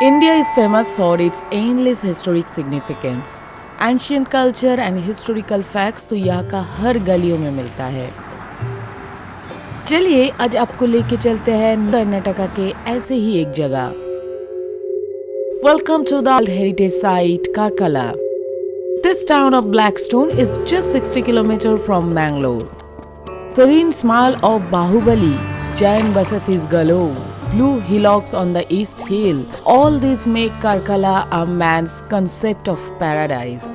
India is famous for its endless historic significance. Ancient culture and historical facts तो यहाँ का हर गलियों में मिलता है। चलिए आज आपको लेके चलते हैं कर्नाटका के ऐसे ही एक जगह। Welcome to the heritage site Karkala. This town of Blackstone is just 60 km from Bangalore. Serene smile of Bahubali, giant basatis galore, blue hillocks on the east hill, all these make Karkala a man's concept of paradise.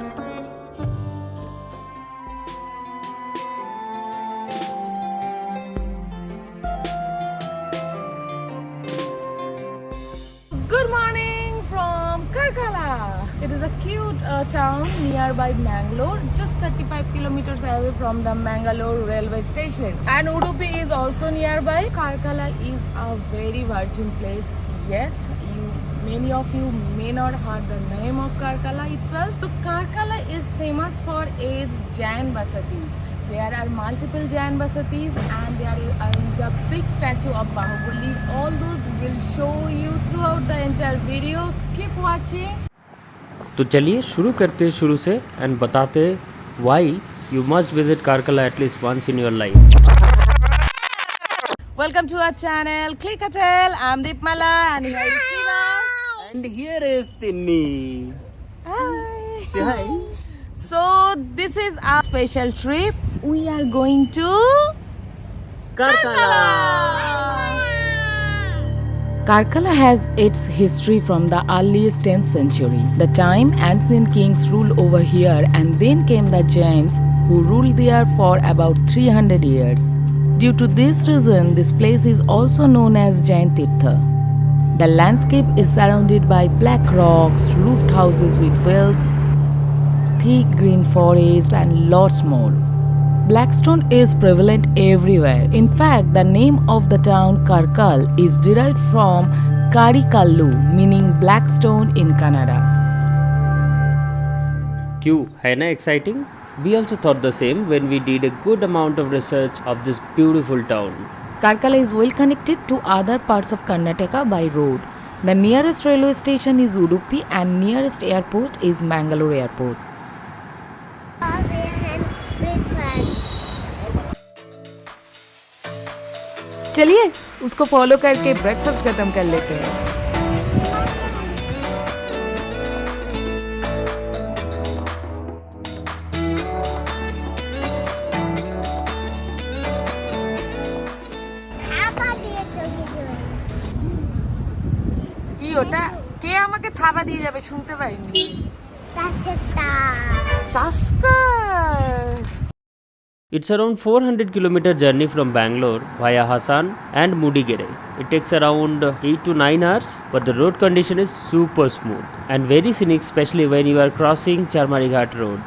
Good morning from Karkala. It is a cute town nearby Mangalore, just 35 kilometers away from the Mangalore railway station. And Udupi is also nearby. Karkala is a very virgin place. Yes, many of you may not heard the name of Karkala itself. So Karkala is famous for its Jain basatis. There are multiple Jain basatis and there is a big statue of Bahubali. All those will show you throughout the entire video. Keep watching. तो चलिए शुरू करते शुरू से and बताते why you must visit Karkala at least once in your life. Welcome to our channel, Click-a-Tell. I'm Deepmala and here is Shiva. And here is Tinni. Hi. Say hi. So this is our special trip. We are going to Karkala. Karkala has its history from the earliest 10th century. The time ancient kings ruled over here and then came the Jains who ruled there for about 300 years. Due to this reason, this place is also known as Jain Tirtha. The landscape is surrounded by black rocks, roofed houses with wells, thick green forest and lots more. Blackstone is prevalent everywhere. In fact, the name of the town Karkal is derived from Karikallu, meaning black stone in Kannada. क्यों है ना exciting? We also thought the same when we did a good amount of research of this beautiful town. Karkala is well connected to other parts of Karnataka by road. The nearest railway station is Udupi and nearest airport is Mangalore Airport. चलिए उसको follow करके breakfast खत्म कर लेते हैं। কি ওটা কে আমাকে থাবা দিয়ে যাবে শুনতে পাইনি। Tusker It's around 400 kilometer journey from Bangalore via Hassan and Mudigere. It takes around 8 to 9 hours, but the road condition is super smooth and very scenic, especially when you are crossing Charmari Ghat road.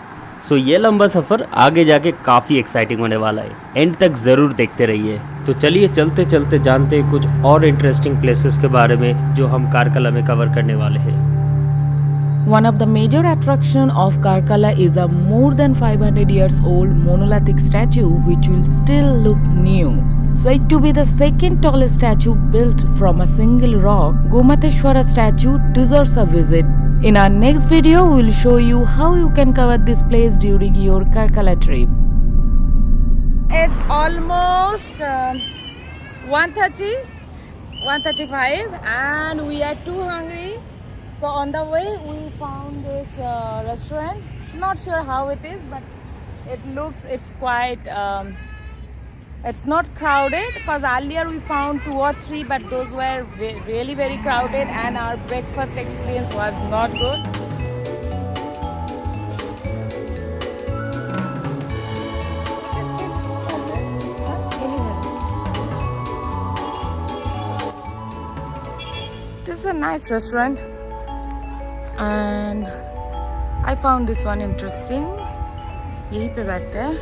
So ये लंबा सफ़र आगे जाके काफ़ी exciting होने वाला है, and तक ज़रूर देखते रहिए। तो चलिए चलते चलते जानते हैं कुछ और इंटरेस्टिंग प्लेसेस के बारे में जो हम Karkala में कवर करने वाले हैं। One of the major attraction of Karkala is a more than 500 years old monolithic statue which will still look new. Said to be the second tallest statue built from a single rock, Gomateshwara statue deserves a visit. In our next video, we will show you how you can cover this place during your Karkala trip. It's almost 1:30, 1:35 and we are too hungry. So on the way we found this restaurant. Not sure how it is, but it's quite it's not crowded because earlier we found 2 or 3 but those were really very crowded and our breakfast experience was not good. This is a nice restaurant. And I found this one interesting. यहीं पे बैठते हैं।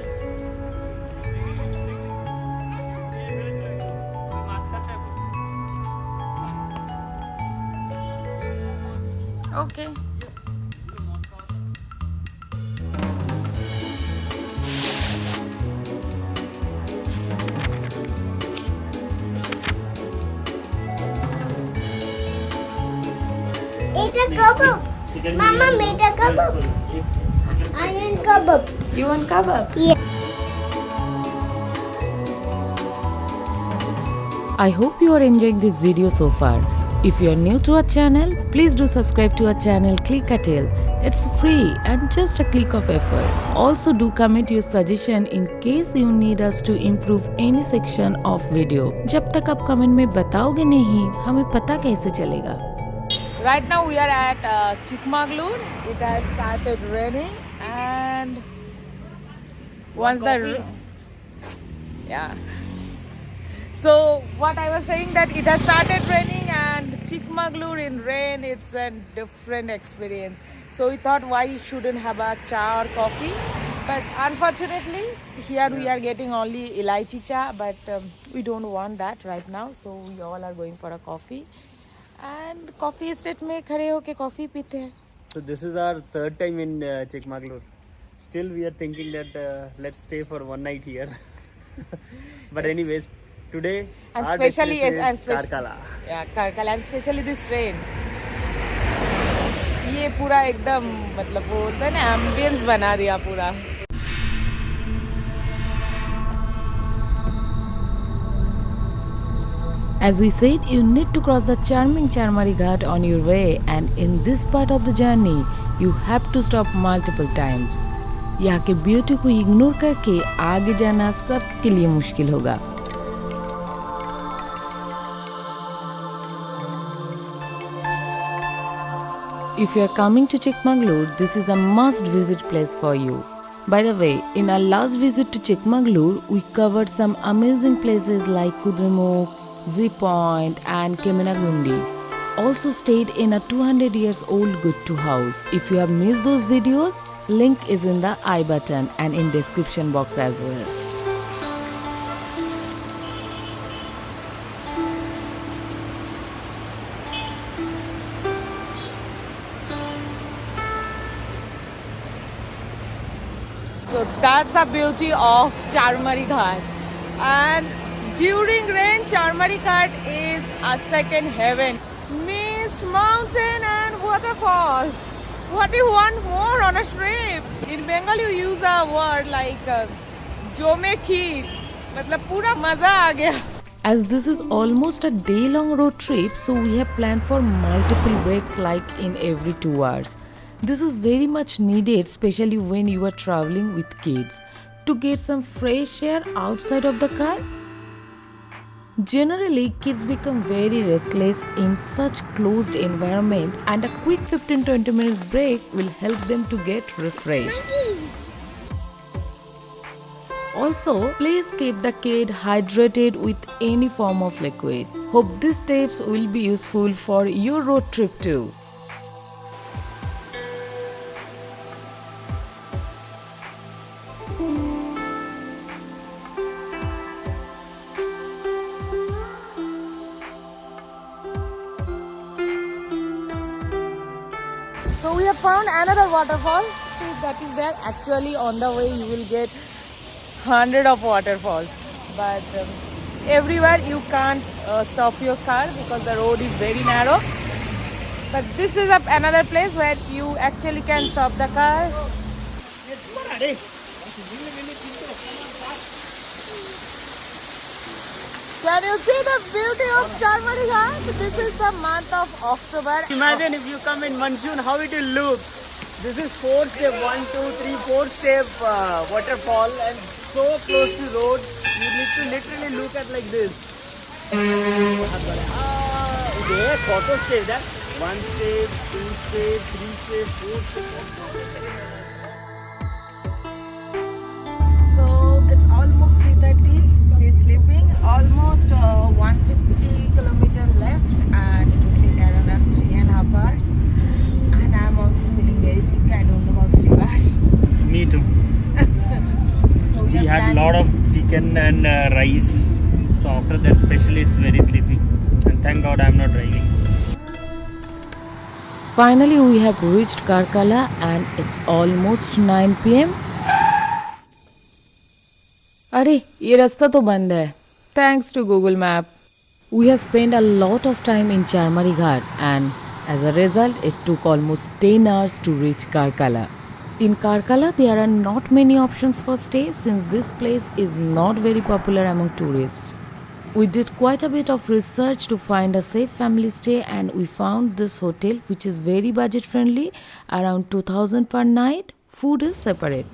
Okay. a kebab. Mama made a kebab. I want kebab. You want kebab? Yeah. I hope you are enjoying this video so far. If you are new to our channel, please do subscribe to our channel Click a Tale. It's free and just a click of effort. Also do comment your suggestion in case you need us to improve any section of video. जब तक आप comment में बताओगे नहीं, हमें पता कैसे चलेगा? Right now we are at Chikmagalur. It has started raining and once the yeah. So what I was saying that it has started raining and Chikmagalur in rain, it's a different experience. So we thought why shouldn't have a cha or coffee. But unfortunately here we are getting only elaichi cha, but we don't want that right now. So we all are going for a coffee. And coffee estate में खड़े होके coffee पीते हैं. So this is our third time in Chikmagalur. Still we are thinking that let's stay for one night here. But anyways, today And our especially destination is Karkala. Yeah, Karkala, and especially this rain. ये पूरा एकदम मतलब वो होता है ना ambience बना दिया पूरा. As we said, you need to cross the charming Charmari Ghat on your way, and in this part of the journey, you have to stop multiple times. यहाँ के ब्यूटी को इग्नोर करके आगे जाना सबके लिए मुश्किल होगा. If you are coming to Chikmagalur, this is a must-visit place for you. By the way, in our last visit to Chikmagalur, we covered some amazing places like Kudremukh, Zee Point and Keminagundi. Also stayed in a 200 years old Guttu house. If you have missed those videos, link is in the I button and in description box as well. So that's the beauty of Charmari Ghat. And during rain, Charmari Ghat is a second heaven. Mist, mountain and waterfalls. What do you want more on a trip? In Bengal you use a word like Jome Kheer. मतलब पूरा मजा आ गया. As this is almost a day-long road trip, so we have planned for multiple breaks like in every 2 hours. This is very much needed, especially when you are traveling with kids, to get some fresh air outside of the car. Generally, kids become very restless in such closed environment, and a quick 15-20 minutes break will help them to get refreshed. Also, please keep the kid hydrated with any form of liquid. Hope these tips will be useful for your road trip too. So we have found another waterfall. See, that is there. Actually, on the way you will get 100 of waterfalls. But everywhere you can't stop your car because the road is very narrow. But this is another place where you actually can stop the car. Can you see the beauty of Charmari Ghat? This is the month of October. Imagine if you come in monsoon, how it will look. This is 4-step, 1, 2, 3, 4-step waterfall and so close to road. You need to literally look at like this. There, photo step that. 1 step, 2 step, 3 step, 4 step. So it's almost 3:30. She's sleeping. Almost 150 kilometer left, and it will take another 3.5 hours. And I'm also feeling very sleepy. I don't know about Shivash. Me too. So We are had a planning- lot of chicken and rice. So after that, especially, it's very sleepy. And thank God I'm not driving. Finally, we have reached Karkala and it's almost 9 p.m. अरे ये रास्ता तो बंद है. Thanks to Google Map. We have spent a lot of time in Charmari Ghat and As a result, it took almost 10 hours to reach Karkala. In Karkala, there are not many options for stay since this place is not very popular among tourists. We did quite a bit of research to find a safe family stay and we found this hotel which is very budget friendly, around 2000 per night. Food is separate.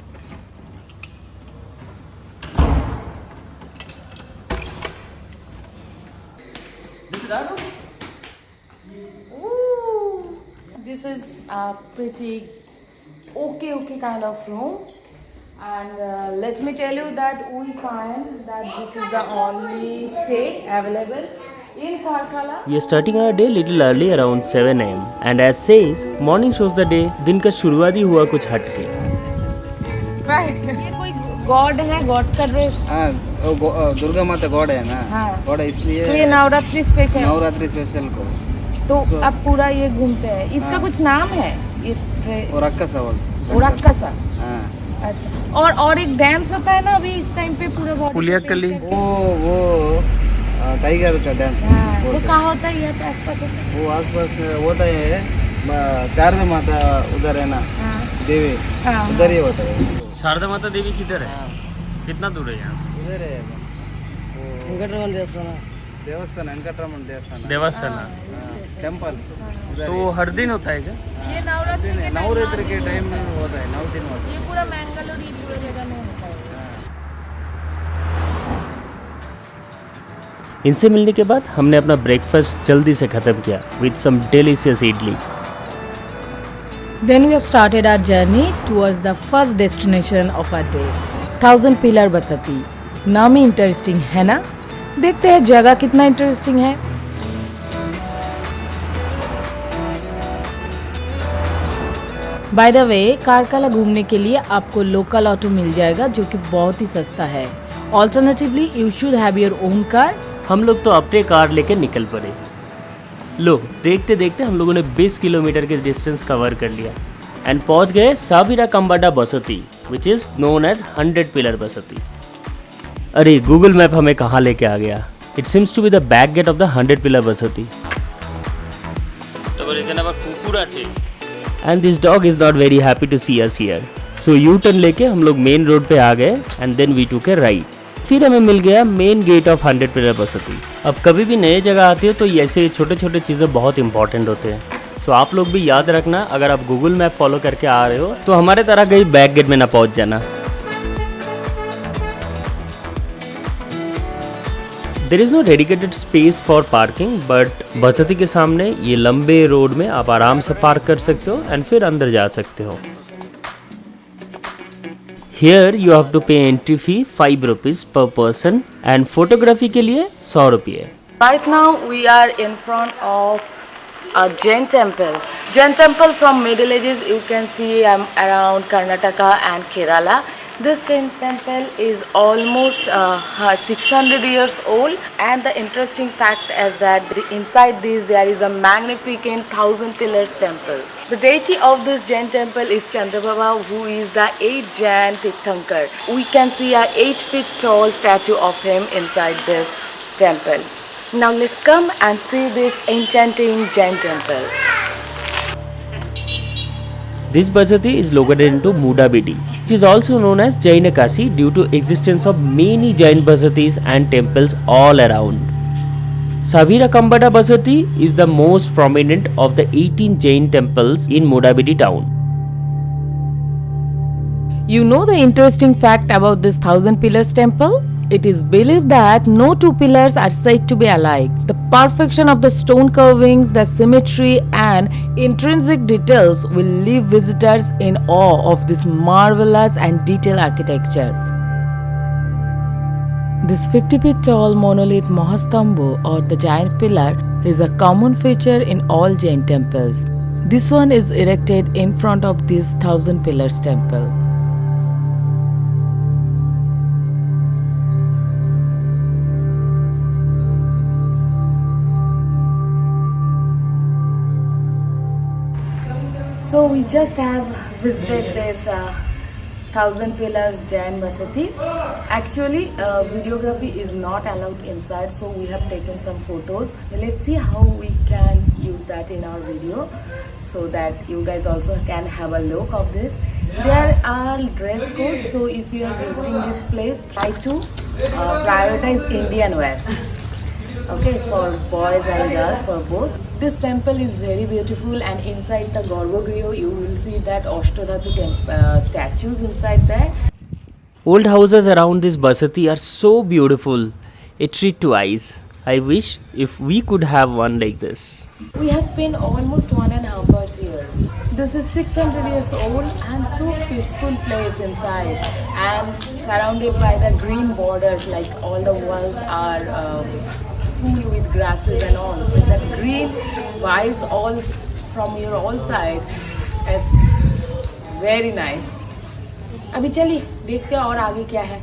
Ooh, this is a pretty okay kind of room. And let me tell you that we find that this is the only stay available in Karkala. We are starting our day little early around 7 am and as says, morning shows the day, दिन का शुरुआत ही हुआ कुछ हटके. ये कोई God है, God का ड्रेस. हाँ, दुर्गा माता गॉड है ना. हाँ. गॉड है इसलिए तो ये नवरात्रि स्पेशल. नवरात्रि स्पेशल को. तो अब पूरा ये घूमते हैं. इसका कुछ नाम है इस ड्रेस. उरक्कसा उरक्कसा. हाँ. अच्छा. और एक डांस होता है ना अभी इस टाइम पे पूरा बॉडी. पुलियाकली. वो टाइगर का डांस. वो कहाँ होता है? यहाँ पे आसपास होता है. वो आसपास होता है. शारदा माता उधर है ना. देवी उधर ही होता है. शारदा माता देवी किधर है? कितना दूर है यहाँ से? उधर है. वेंकटरमण देवस्थान. देवस्थान वेंकटरमण देवस्थान. देवस्थान. टेम्पल. तो हर दिन होता है क्या? ये नवरात्रि के टाइम में होता है. 9 दिन होता है. ये पूरा मैंगलोर ये पूरा जगह में होता है. इनसे मिलने के बाद हमने अपना ब्रेकफास्ट जल्दी से खत्म किया with some delicious idli. Then we have started our journey towards the first destination of our day, 1000 Pillar बसती. नाम ही इंटरेस्टिंग है ना? देखते हैं जगह कितना इंटरेस्टिंग है. बाय द वे, कारकाला घूमने के लिए आपको लोकल ऑटो मिल जाएगा जो कि बहुत ही सस्ता है. Alternatively you should have your own car. हम लोग तो अपने कार लेके निकल पड़े. लो, देखते देखते हम लोगों ने 20 किलोमीटर के डिस्टेंस कवर कर लिया एंड पहुंच गए Saavira Kambada Basadi which is known as 100 pillar Basadi. अरे गूगल मैप हमें कहाँ लेके आ गया. It seems to be the back gate of the 100 pillar Basadi. And this dog is not very happy to see us here. So U turn लेके हम लोग main road पे आ गए एंड देन वी टूक ए राइट. फिर हमें मिल गया मेन गेट ऑफ 100 पिलर बसती. अब कभी भी नए जगह आते हो तो ऐसे छोटे छोटे चीज़ें बहुत इंपॉर्टेंट होते हैं. सो आप लोग भी याद रखना, अगर आप गूगल मैप फॉलो करके आ रहे हो तो हमारे तरह कहीं बैक गेट में ना पहुंच जाना. There is no dedicated space for parking but बसती के सामने ये लंबे रोड में आप आराम से पार्क कर सकते हो एंड फिर अंदर जा सकते हो. Here you have to pay entry fee 5 rupees per person and photography के लिए 100 रुपये. Right now we are in front of a Jain temple. Jain temple from Middle Ages you can see around Karnataka and Kerala. This Jain temple is almost 600 years old and the interesting fact is that inside this there is a magnificent 1000 pillars temple. The deity of this Jain temple is Chandrababa who is the 8th Jain Tirthankar. We can see a 8 feet tall statue of him inside this temple. Now let's come and see this enchanting Jain temple. This basati is located into Mudabidi, which is also known as Jainakasi due to existence of many Jain basatis and temples all around. Savira Kambada Basati is the most prominent of the 18 Jain temples in Mudabidi town. You know the interesting fact about this 1000 pillars temple? It is believed that no two pillars are said to be alike. The perfection of the stone carvings, the symmetry and intrinsic details will leave visitors in awe of this marvelous and detailed architecture. This 50 feet tall monolith Mahastambha or the giant pillar is a common feature in all Jain temples. This one is erected in front of this 1000 pillars temple. So we just have visited this Thousand Pillars Jain Basati. Actually, videography is not allowed inside, so we have taken some photos. Let's see how we can use that in our video, so that you guys also can have a look of this. There are dress codes, so if you are visiting this place, try to prioritize Indian wear. Okay, for boys and girls, for both. This temple is very beautiful, and inside the Garbhagriha you will see that Ashtadhatu statues inside there. Old houses around this Basati are so beautiful, a treat to eyes. I wish if we could have one like this. We have spent almost 1.5 hours here. This is 600 years old and so peaceful place inside, and surrounded by the green borders, like all the walls are full with grasses and all. So that green vibes all from your all side. It's very nice. अभी चलिए देखते हैं और आगे क्या है.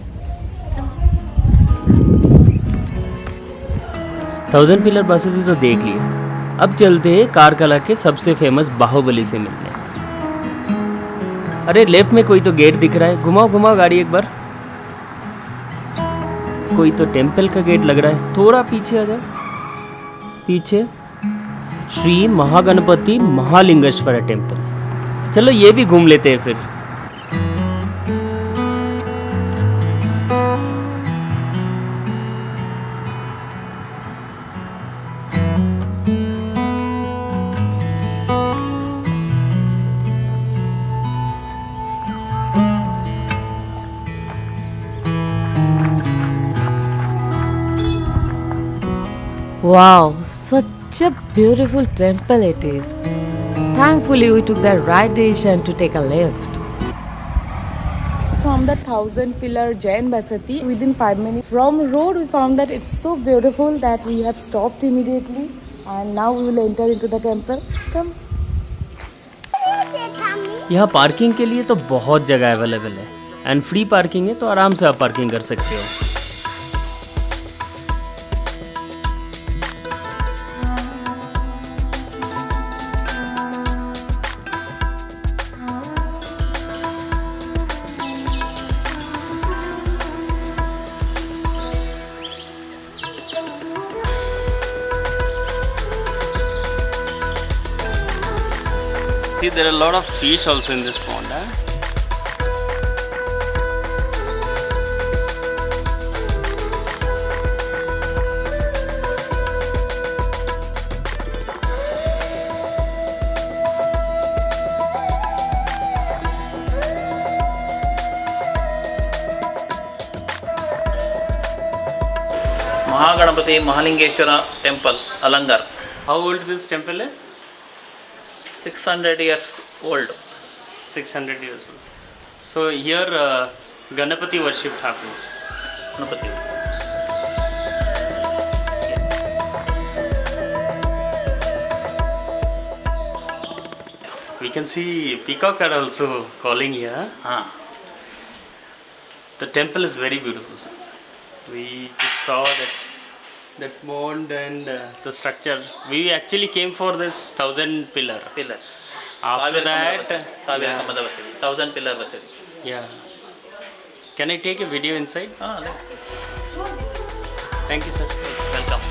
Thousand pillar buses तो देख लिए, अब चलते हैं कारकला के सबसे फेमस बाहुबली से मिलने. अरे लेफ्ट में कोई तो गेट दिख रहा है, घुमाओ घुमाओ गाड़ी एक बार. कोई तो टेम्पल का गेट लग रहा है, थोड़ा पीछे आ जाओ. पीछे श्री महागणपति महालिंगेश्वर टेम्पल. चलो ये भी घूम लेते हैं फिर. Wow, such a beautiful temple it is. Thankfully, we took the right decision to take a left. From the Thousand Pillar Jain Basati, within 5 minutes from road, we found that it's so beautiful that we have stopped immediately, and now we will enter into the temple. Come. यहाँ parking के लिए तो बहुत जगह available है, and free parking है, तो आराम से आप पार्किंग कर सकते हो. See, there are a lot of fish also in this pond. Mahaganapati Mahalingeshwara Temple, Alangar. How old this temple is? 600 years old. 600 years old. So here Ganapati worship happens. Ganapati. We can see peacock are also calling here. The temple is very beautiful. We just saw that mound and the structure. We actually came for this 1000 pillar. Pillars. After that, Savira Kamada Vasili. 1000 pillar Vasili. yeah. Can I take a video inside? Thank you, sir. Welcome.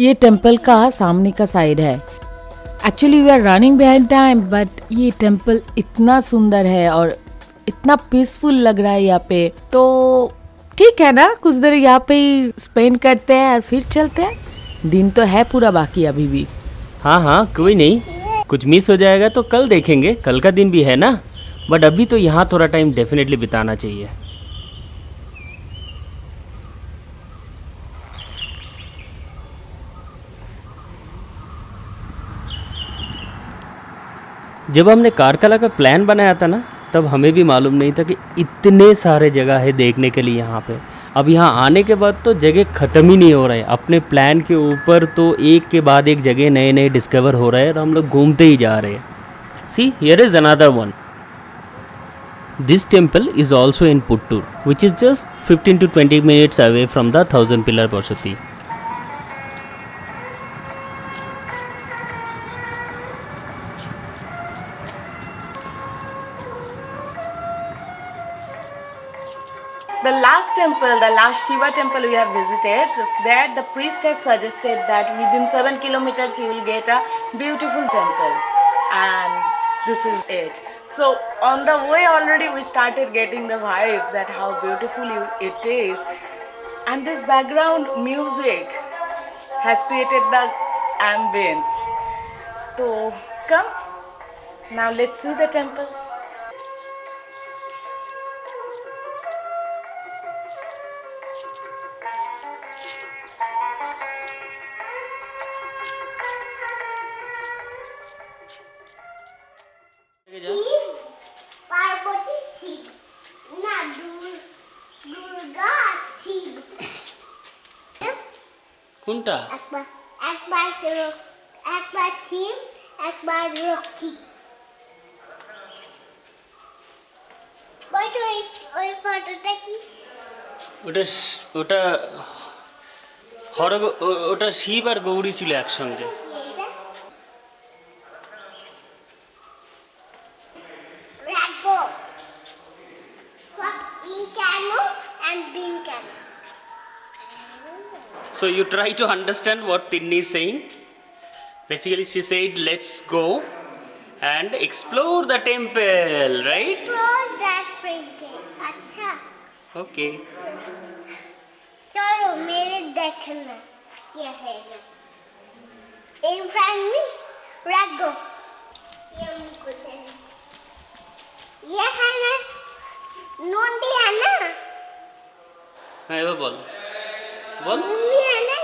ये temple का सामने का side है। Actually we are running behind time, but ये temple इतना सुंदर है और इतना पीसफुल लग रहा है यहाँ पे। तो ठीक है ना, कुछ देर यहाँ पे ही स्पेंड करते हैं और फिर चलते हैं। दिन तो है पूरा बाकी अभी भी। हाँ हाँ कोई नहीं, कुछ मिस हो जाएगा तो कल देखेंगे, कल का दिन भी है ना। बट अभी तो यहाँ थोड़ा टाइम डेफिनेटली बिताना चाहिए। जब हमने कारकला का प्लान बनाया था ना, तब हमें भी मालूम नहीं था कि इतने सारे जगह है देखने के लिए यहाँ पे। अब यहाँ आने के बाद तो जगह ख़त्म ही नहीं हो रहे। अपने प्लान के ऊपर तो एक के बाद एक जगह नए नए डिस्कवर हो रहे हैं और हम लोग घूमते ही जा रहे हैं। See here is another one. This temple is also in Puttur, which is just 15 to 20 minutes away from the 1000 Pillar Bosati. The last temple, the last Shiva temple we have visited, there the priest has suggested that within 7 kilometers you will get a beautiful temple, and this is it. So on the way already we started getting the vibes that how beautiful it is, and this background music has created the ambience. So come, now let's see the temple. Shiva Parvati Shiva না দুর্গা শিব কোনটা? একবার শিব একবার লক্ষ্মী। বলছো ওই ফটোটা কি? ওটা ওটা শিব আর গৌরী ছিল একসঙ্গে। Rago. In cano and bean cano. So you try to understand what Tinni is saying. Basically she said let's go and explore the temple, right? Explore that trinket. अच्छा Okay. चलो मेरे देखना क्या है। In front me, Rago. ये हमको देना। ये है ना, नोंडी है ना, हाँ ये बोल नोंडी है ना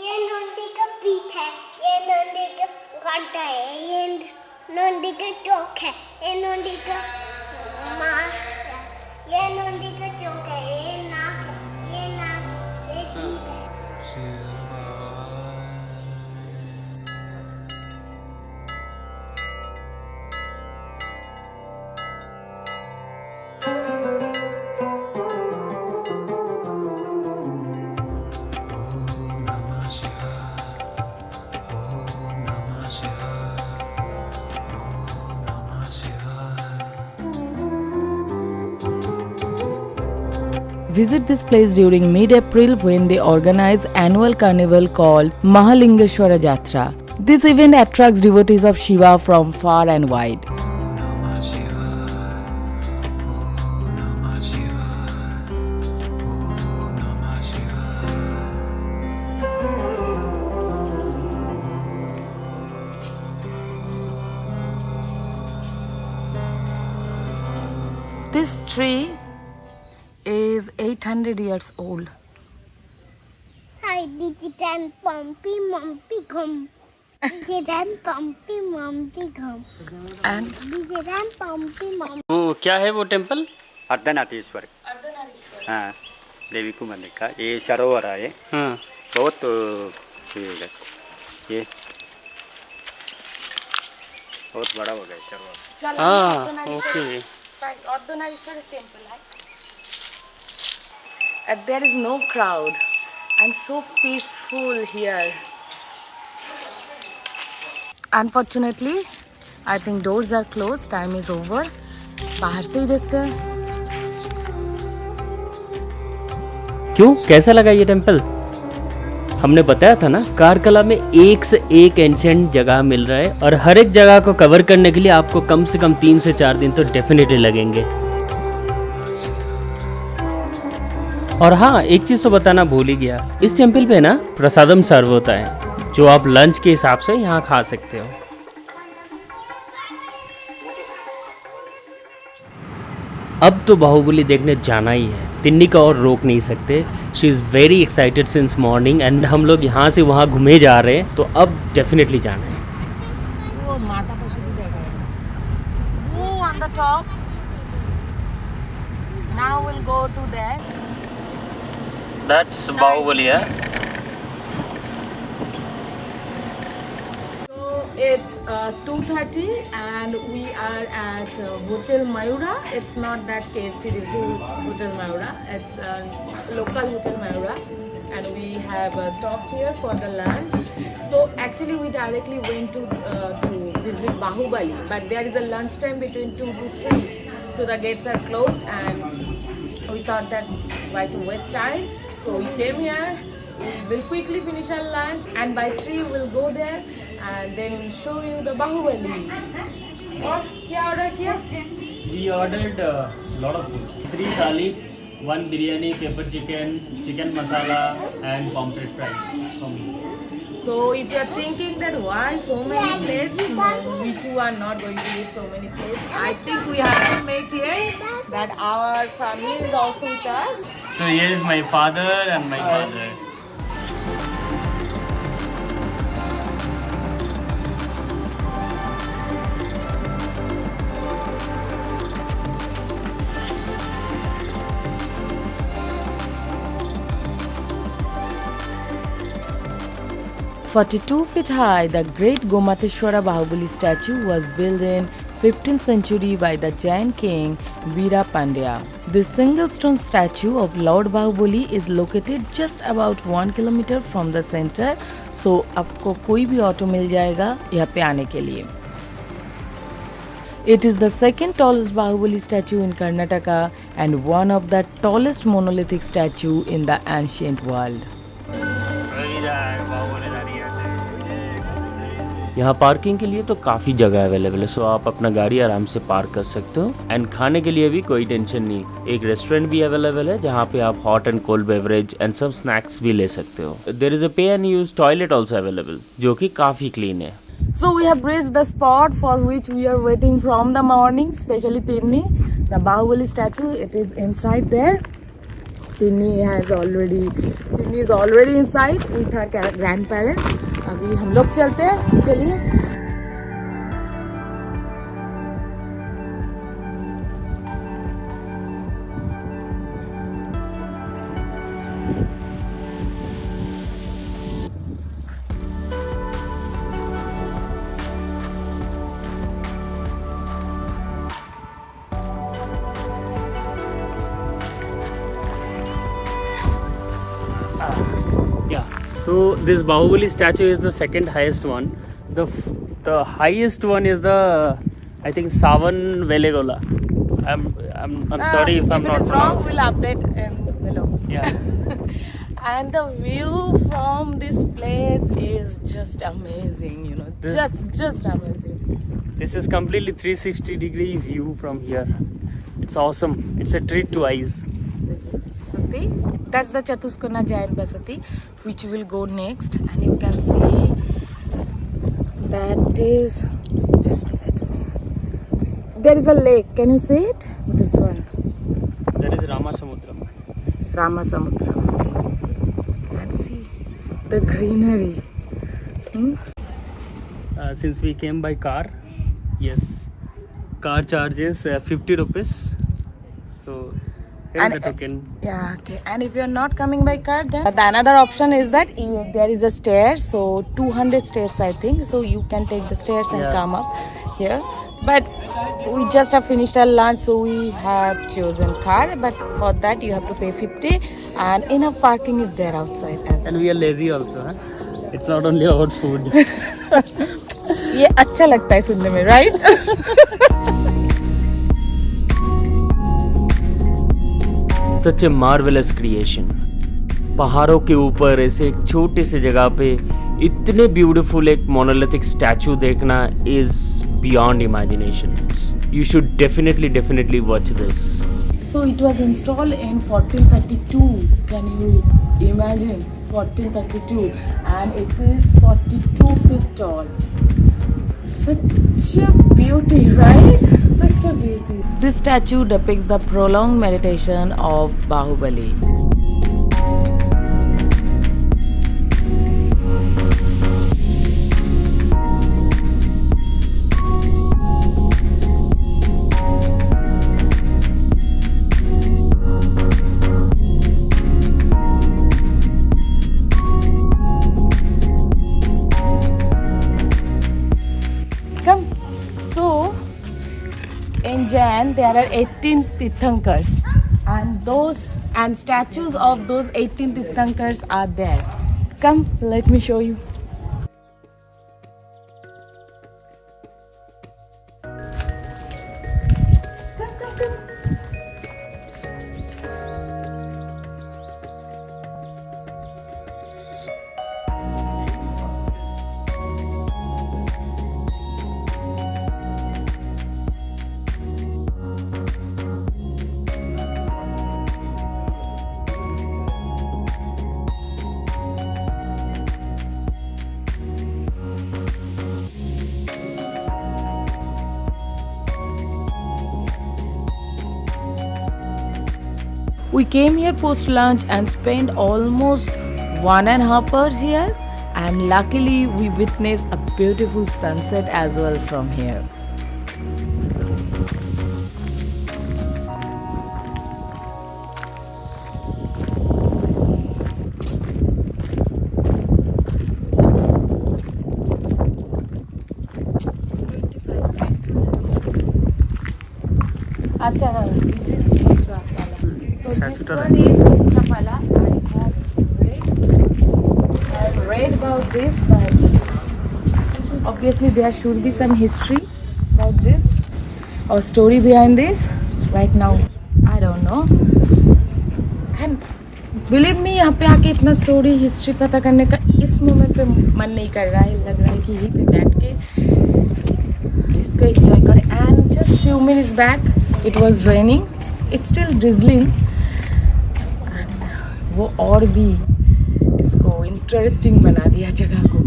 ये नोंडी का पीठ है, ये नोंडी का कांटा है, ये नोंडी का चौक है, ये नोंडी का मांस है, ये नोंडी का चौक है, ये नाक है, ये जीभ है। Visit this place during mid-April when they organize annual carnival called Mahalingeshwara Jatra. This event attracts devotees of Shiva from far and wide. This tree is 800 years old. Hi, digital pumpy mumpy gum. Digital pumpy mumpy gum. And Digital pumpy mumpy. वो क्या है वो temple? Ardhanarishvara. हाँ, देवी को मंदिर का ये सरोवर है। हाँ बहुत ये बहुत बड़ा हो गया सरोवर। हाँ okay. and there is no crowd and so peaceful here. Unfortunately, I think doors are closed. Time is over. बाहर से ही देखते हैं। क्यों, कैसा लगा ये टेम्पल? हमने बताया था ना, कारकला में एक से एक एंशिएंट जगह मिल रहा है और हर एक जगह को कवर करने के लिए आपको कम से कम 3 से 4 दिन तो डेफिनेटली लगेंगे। और हाँ, एक चीज़ तो बताना भूल ही गया, इस टेम्पल पे ना प्रसादम सर्व होता है जो आप लंच के हिसाब से यहाँ खा सकते हो। अब तो बाहुबली देखने जाना ही है, तिन्नी का और रोक नहीं सकते। She is very excited since morning and हम लोग यहाँ से वहाँ घूमे जा रहे हैं, तो अब डेफिनेटली जाना है। वो माता को भी देख रहे हैं, वो on the top. Now will go to there. That's Bahubali, yeah? So it's 2:30 and we are at Hotel Mayura. It's not that KSTDC Hotel Mayura. It's local Hotel Mayura, and we have stopped here for the lunch. So actually we directly went to visit Bahubali, but there is a lunch time between 2 to 3. So the gates are closed, and we thought that why to waste time. So we came here, we will quickly finish our lunch, and by 3 we'll go there and then we'll show you the Bahubali. और क्या order किया? We ordered a lot of food. 3 thali, 1 biryani, pepper chicken, chicken masala and pomfret fry from me. So if you are thinking that why so many plates, we too are not going to eat so many plates. I think we have to make here that our family is also with us. So here is my father and my mother. .42 feet high, the great Gomateshwara Bahubali statue was built in 15th century by the Jain king Veera Pandya. This single stone statue of Lord Bahubali is located just about 1 kilometer from the center, so आपको कोई भी auto मिल जाएगा यहाँ पे आने के लिए। It is the second tallest Bahubali statue in Karnataka and one of the tallest monolithic statue in the ancient world. यहाँ पार्किंग के लिए तो काफ़ी जगह अवेलेबल है, सो आप अपना गाड़ी आराम से पार्क कर सकते हो। एंड खाने के लिए भी कोई टेंशन नहीं, एक रेस्टोरेंट भी अवेलेबल है जहाँ पे आप hot and cold beverage and सब स्नैक्स भी ले सकते हो। देयर इज अ पे and use toilet also available जो कि काफ़ी क्लीन है। So we have reached the spot for which we are waiting from the morning, especially Tinni, the Bahubali statue. It is inside there. Tinni is already inside with her grandparents. अभी हम लोग चलते हैं, चलिए। Yeah. So this Bahubali statue is the second highest one. The highest one is the, I think, Savan Velegola. I'm sorry if I'm not If it is wrong, pronouncing. we'll update below. Yeah. And the view from this place is just amazing, you know, just amazing. This is completely 360-degree view from here. It's awesome. It's a treat to eyes. Basati, that's the Chatuskona Giant Basati, which will go next, and you can see that is just there is a lake. Can you see it? This one. That is Ramasamudram. Ramasamudram. And see the greenery. Since we came by car, yes, car charges 50 rupees. So here's And the token. Yeah, okay. And if you're not coming by car, then the another option is that there is a stair, so 200 steps I think, so you can take the stairs and Yeah. come up here. But we just have finished our lunch, so we have chosen car, but for that you have to pay 50, and enough parking is there outside as well. And we are lazy also, huh? It's not only about food. ये अच्छा लगता है सुनने में, right? Such a marvelous creation. पहाड़ों के ऊपर ऐसे एक छोटे से जगह पे इतने ब्यूटीफुल एक मोनोलिथिक स्टैचू देखना is beyond imagination. You should definitely watch this. So it was installed in 1432. Can you imagine? 1432, and it is 42 feet tall. Such a beauty, right? Such a beauty. This statue depicts the prolonged meditation of Bahubali. Come. So, in Jain there are 18 Tirthankars, and statues of those 18 Tirthankars are there. Come, let me show you. Come. We came here post lunch and spent almost 1.5 hours here, and luckily we witnessed a beautiful sunset as well from here. Acha, this is Extrapala. So this one is Extrapala. I have read about this, but obviously there should be some history about this or story behind this. Right now, I don't know. And believe me, यहाँ पे आके इतना story history पता करने का इस moment पे मन नहीं कर रहा है. लग रहा है कि यहीं पे बैठ के इसको एंजॉय करें. And just few minutes back it was raining. It's still drizzling. And वो और भी इसको इंटरेस्टिंग बना दिया जगह को.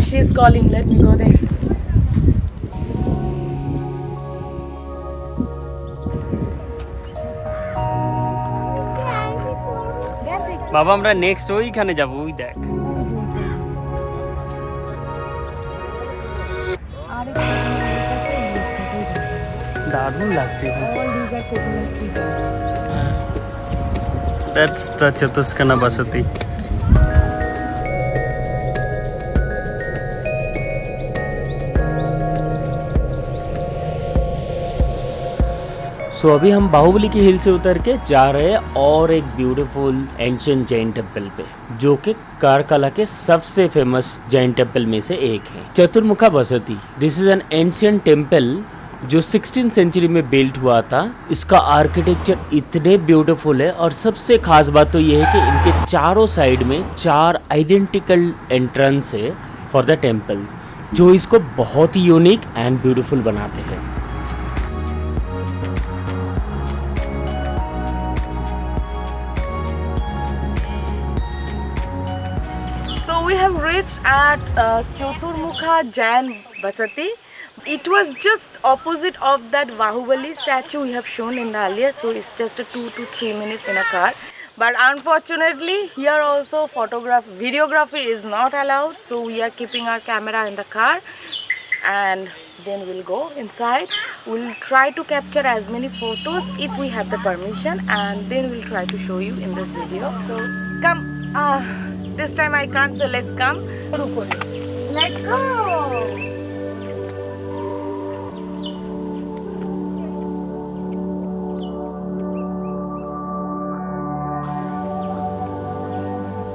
She is calling. Let me go there. বাবা আমরা নেক্সট ওইখানে যাবো, ওই দেখ। দারুণ লাগছে। That's the Chatuskana Basati. सो अभी हम बाहुबली की हिल से उतर के जा रहे हैं और एक ब्यूटीफुल एंशिएंट जैन टेम्पल पे, जो कि कारकला के सबसे फेमस जैन टेम्पल में से एक है, चतुर्मुखा बसती। This is an ancient temple जो 16th सेंचुरी में बिल्ट हुआ था। इसका आर्किटेक्चर इतने ब्यूटीफुल है और सबसे खास बात तो ये है कि इनके चारों साइड में 4 आइडेंटिकल एंट्रेंस है फॉर द टेम्पल, जो इसको बहुत ही यूनिक एंड ब्यूटीफुल बनाते हैं। We have reached at Chaturmukha Jain Basati. It was just opposite of that Bahubali statue we have shown in the earlier, so it's just a 2 to 3 minutes in a car. But unfortunately here also videography is not allowed, so we are keeping our camera in the car and then we'll go inside. We'll try to capture as many photos if we have the permission, and then we'll try to show you in this video. So come, this time I can't say let's come. Let's go.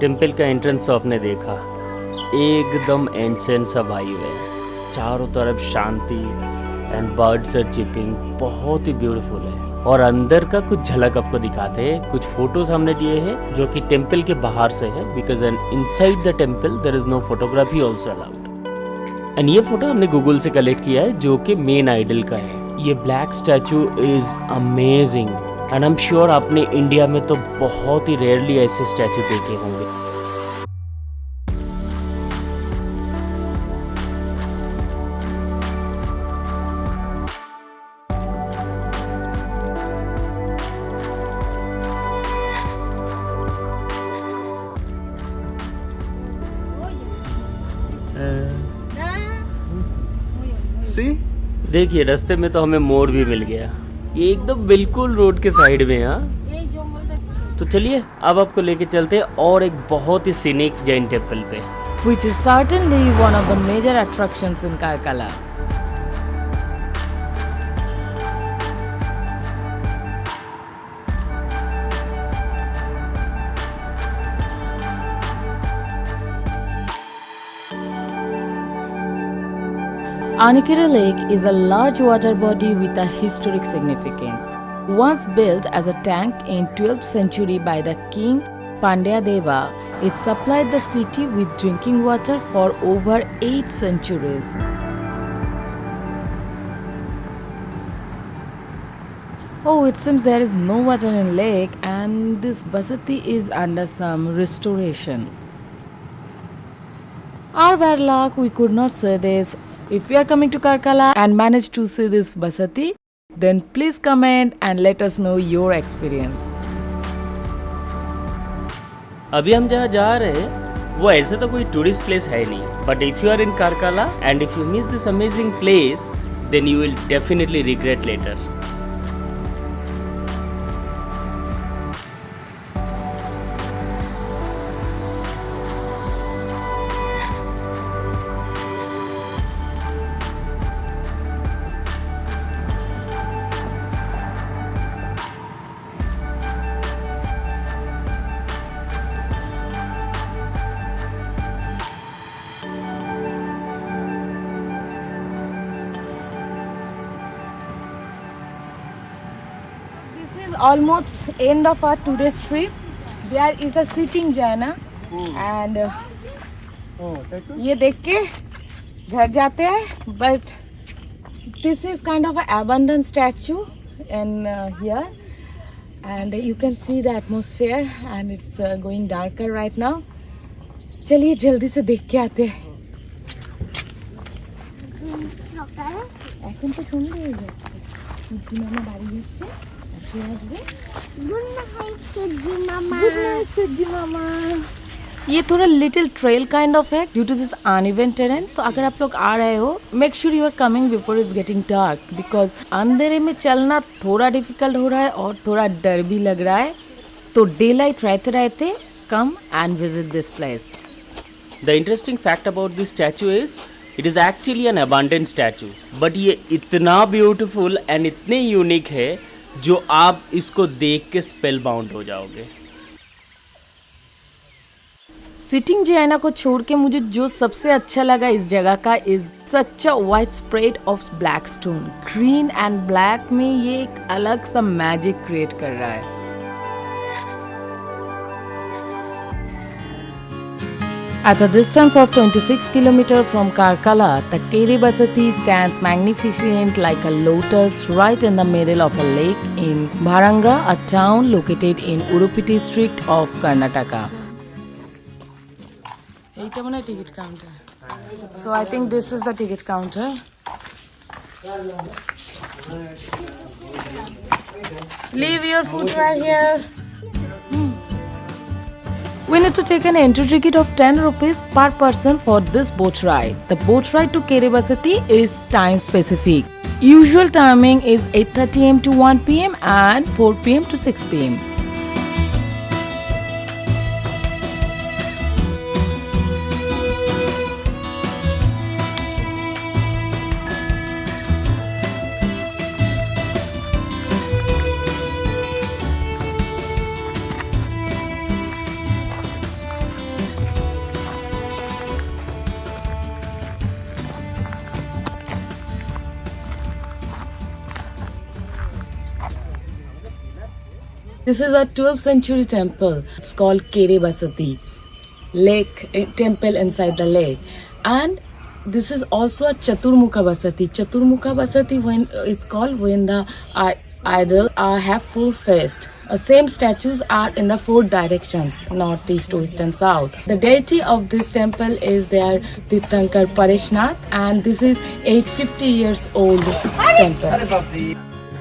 Temple का entrance तो आपने देखा, एकदम ancient सा vibe है, चारों तरफ शांति and birds are chipping, बहुत ही ब्यूटीफुल है। और अंदर का कुछ झलक आपको दिखाते हैं। कुछ फोटोज हमने लिए हैं जो कि टेम्पल के बाहर से है, because inside the temple there is no photography also allowed. And ये फोटो हमने गूगल से कलेक्ट किया है जो कि मेन आइडल का है। ये black statue is amazing and I am sure आपने इंडिया में तो बहुत ही रेयरली ऐसे स्टैचू देखे होंगे। सी देखिए रास्ते में तो हमें मोर भी मिल गया। ये एकदम बिल्कुल रोड के साइड में है। हाँ, तो चलिए अब आपको लेके चलते हैं और एक बहुत ही सीनिक जैन टेम्पल पे, which is certainly one of the major attractions in Karkala. Anikera Lake is a large water body with a historic significance. Once built as a tank in 12th century by the king Pandya Deva, it supplied the city with drinking water for over 8 centuries. Oh, it seems there is no water in lake and this Basati is under some restoration. Our bad luck, we could not see this. If you are coming to Karkala and manage to see this Basati, then please comment and let us know your experience. अभी हम जहाँ जा रहे हैं वो ऐसे तो कोई टूरिस्ट प्लेस है नहीं, but if you are in Karkala and if you miss this amazing place then you will definitely regret later. This is almost end of our today's trip. There is a sitting Jaina and ये देख के घर जाते हैं, but this is kind of an abandoned statue in here and you can see the atmosphere and it's going darker right now. चलिए जल्दी से देख के आते हैं। এখন তো সন্ধ্যে হয়ে যাচ্ছে, সূর্যি মামা বাড়ি যাচ্ছে, আসে আসবে। Good night, Siddi Mama. Good night, Siddi Mama. ये थोड़ा लिटिल ट्रेल काइंड ऑफ है due to this uneven terrain. तो अगर आप लोग आ रहे हो make sure you are coming before it's getting dark, because अंधेरे में चलना थोड़ा डिफिकल्ट हो रहा है और थोड़ा डर भी लग रहा है। तो डे लाइट रहते रहते come and visit this place. The interesting fact about this statue is it is actually an abundant statue, but ये इतना ब्यूटीफुल एंड इतने यूनिक है जो आप इसको देख के स्पेल बाउंड हो जाओगे। सिटिंग जैना को छोड़ के मुझे जो सबसे अच्छा लगा इस जगह का is such a wide spread of black stone. Green and black में ये एक अलग सा मैजिक क्रिएट कर रहा है। At a distance of 26 km from Karkala, the Kiribati stands magnificent like a lotus right in the middle of a lake in Bharanga, a town located in Udupi district of Karnataka. এইটা মনে হয় ticket counter. So I think this is the ticket counter. Leave your footwear here. We need to take an entry ticket of 10 rupees per person for this boat ride. The boat ride to Kiribati is time specific. Usual timing is 8:30 am to 1 pm and 4 pm to 6 pm. This is a 12th century temple. It's called Kere Basati lake, a temple inside the lake. And this is also a Chaturmukha Basati. Chaturmukha Basati when it's called when the idol have four faces. Same statues are in the four directions, north, east, west and south. The deity of this temple is their Tirthankar Parishnath, and this is 850 years old temple.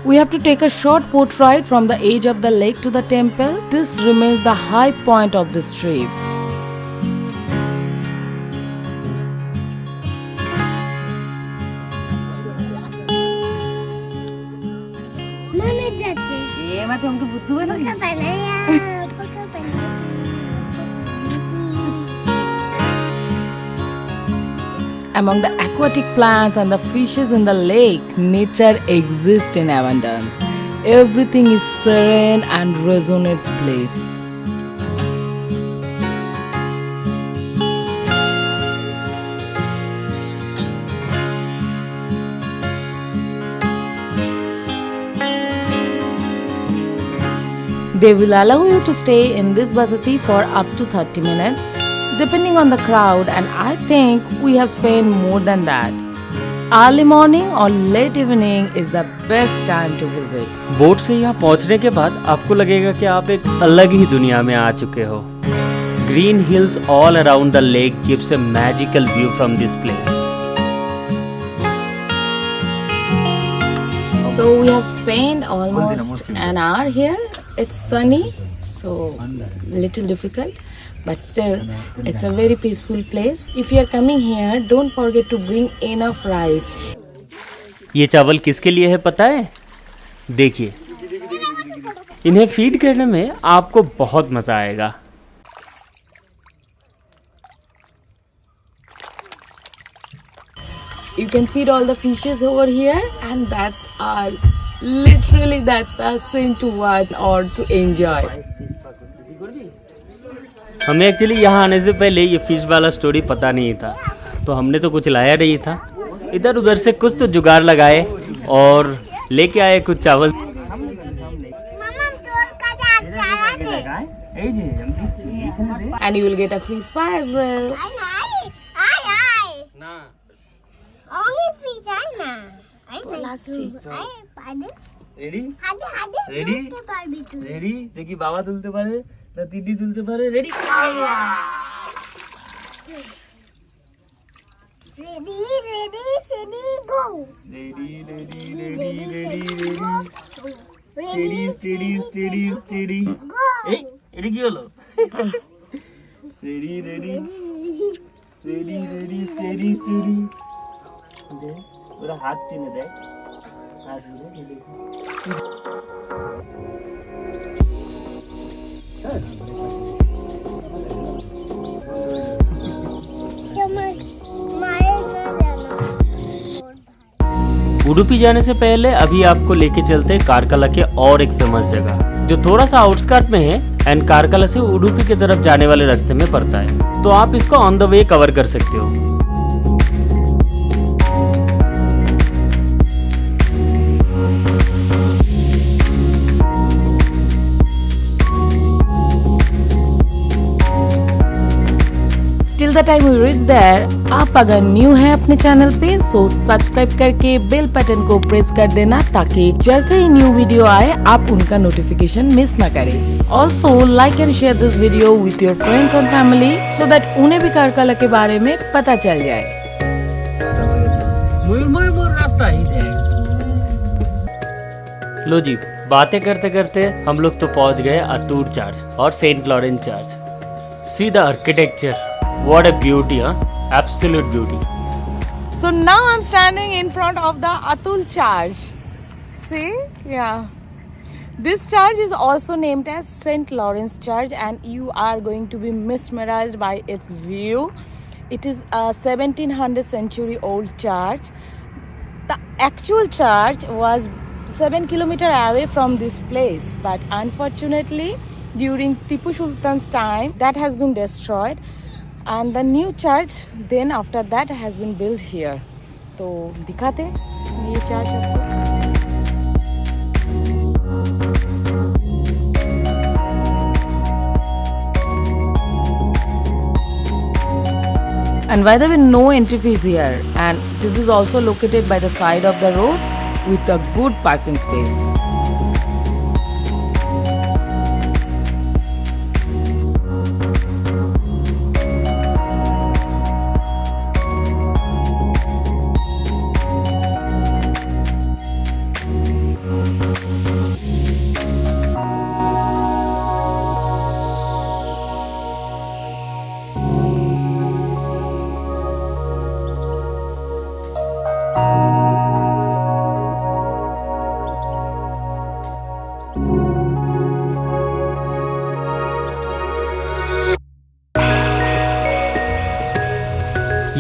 We have to take a short boat ride from the edge of the lake to the temple. This remains the high point of this trip. Mana jatte? ये मत हमको बुद्धू है ना Paka banaya. Paka banaya. Among the aquatic plants and the fishes in the lake, nature exists in abundance. Everything is serene and resonates bliss. They will allow you to stay in this basati for up to 30 minutes, depending on the crowd, and I think we have spent more than that. Early morning or late evening is the best time to visit. Boat से यहाँ पहुँचने के बाद आपको लगेगा कि आप एक अलग ही दुनिया में आ चुके हो. Green hills all around the lake gives a magical view from this place. So we have spent almost an hour here. It's sunny, so little difficult, but still it's a very peaceful place. If you are coming here, don't forget to bring enough rice. ये चावल किसके लिए है पता है? देखिए, इन्हें feed करने में आपको बहुत मजा आएगा. You can feed all the fishes over here, and that's our scene to watch or to enjoy. हमें एक्चुअली यहाँ आने से पहले ये फिश वाला स्टोरी पता नहीं था, तो हमने तो कुछ लाया नहीं था. इधर उधर से कुछ तो जुगाड़ लगाए और लेके आए कुछ चावल. Mama tor ka jara de. And you will get a free spa as well. Ai. Only fish ai na. Ai pade. Ready Hade. Ready? তুলতে পারবি তুই। রেডি দেখি বাবা তুলতে পারে না দিদি তুলতে পারে. Ready Ready, steady, go. Ready Ready, steady go. এই এটা কি হলো? রেডি স্টেডি ওরা হাত চিনে দেয়. उडुपी जाने से पहले अभी आपको लेके चलते हैं कारकला के और एक फेमस जगह जो थोड़ा सा आउटस्कर्ट में है एंड कारकला से उडुपी की तरफ जाने वाले रास्ते में पड़ता है, तो आप इसको ऑन द वे कवर कर सकते हो. Till the time we reach there, आप अगर न्यू है अपने चैनल पे सो सब्सक्राइब करके बेल बटन को प्रेस कर देना ताकि जैसे ही न्यू वीडियो आए आप उनका नोटिफिकेशन मिस ना करें. Also like and share this video with your friends and family so that उन्हें भी कारकला के बारे में पता चल जाए. मयूर रास्ता ही है. लो जी, बातें करते करते हम लोग तो पहुंच गए अतूर चर्च और saint Lawrence church. See the architecture, what a beauty, absolute beauty. So now I'm standing in front of the Atul Church. See? Yeah. This church is also named as St. Lawrence Church and you are going to be mesmerized by its view. It is a 1700 century old church. The actual church was 7 kilometers away from this place, but unfortunately during Tipu Sultan's time that has been destroyed. And the new church then after that has been built here. तो दिखाते ये church आपको. And by the way, no entry fees here, and this is also located by the side of the road with a good parking space.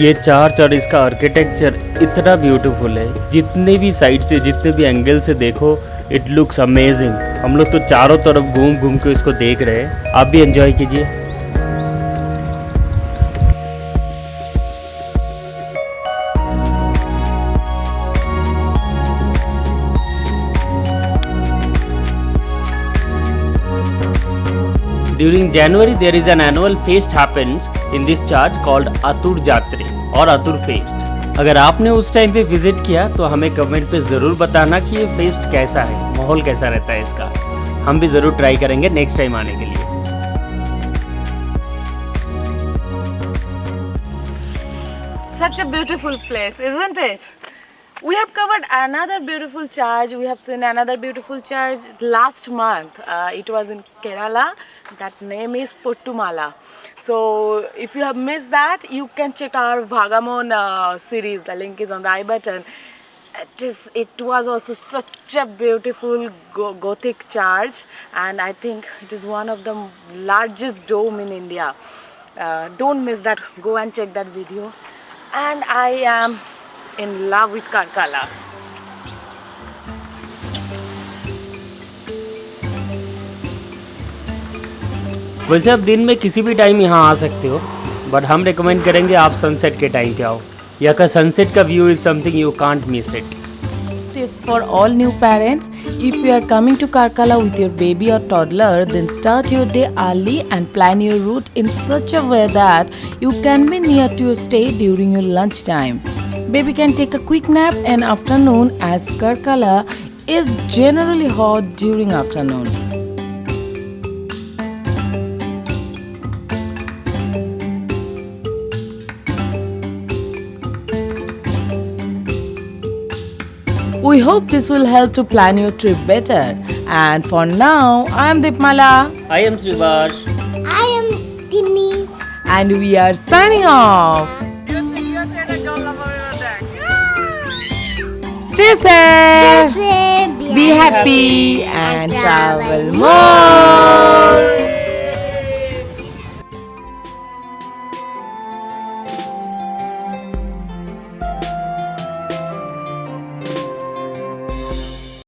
ये church और इसका architecture इतना beautiful है, जितने भी साइड से जितने भी एंगल से देखो इट लुक्स अमेजिंग। हम लोग तो चारों तरफ घूम घूम के इसको देख रहे हैं, आप भी एंजॉय कीजिए। During January there is an annual feast happens in this church called Atur Jatre और अतुर फेस्ट। अगर आपने उस टाइम पे विजिट किया तो हमें कमेंट पे ज़रूर बताना कि ये फेस्ट कैसा है, माहौल कैसा रहता है इसका। हम भी ज़रूर ट्राई करेंगे नेक्स्ट टाइम आने के लिए। Such a beautiful place, isn't it? We have covered another beautiful church. We have seen another beautiful church last month. It was in Kerala. That name is Pottumala. So if you have missed that, you can check our Vagamon series. The link is on the I button. It was also such a beautiful Gothic church, and I think it is one of the largest dome in India. Don't miss that. Go and check that video. And I am in love with Karkala. वैसे आप दिन में किसी भी time यहाँ आ सकते हो, but हम रिकमेंड करेंगे आप सनसेट के टाइम पे आओ। यहाँ का सनसेट का view is something you can't miss it. Tips for all new parents: if you are coming to Karkala with your baby or toddler, then start your day early and plan your route in such a way that you can be near to your stay during your lunch time. Baby can take a quick nap in afternoon as Karkala is generally hot during afternoon. We hope this will help to plan your trip better. And for now, I am Deepmala. I am Srivash. I am Timmy. And we are signing off. Stay safe, Say be happy, and travel more.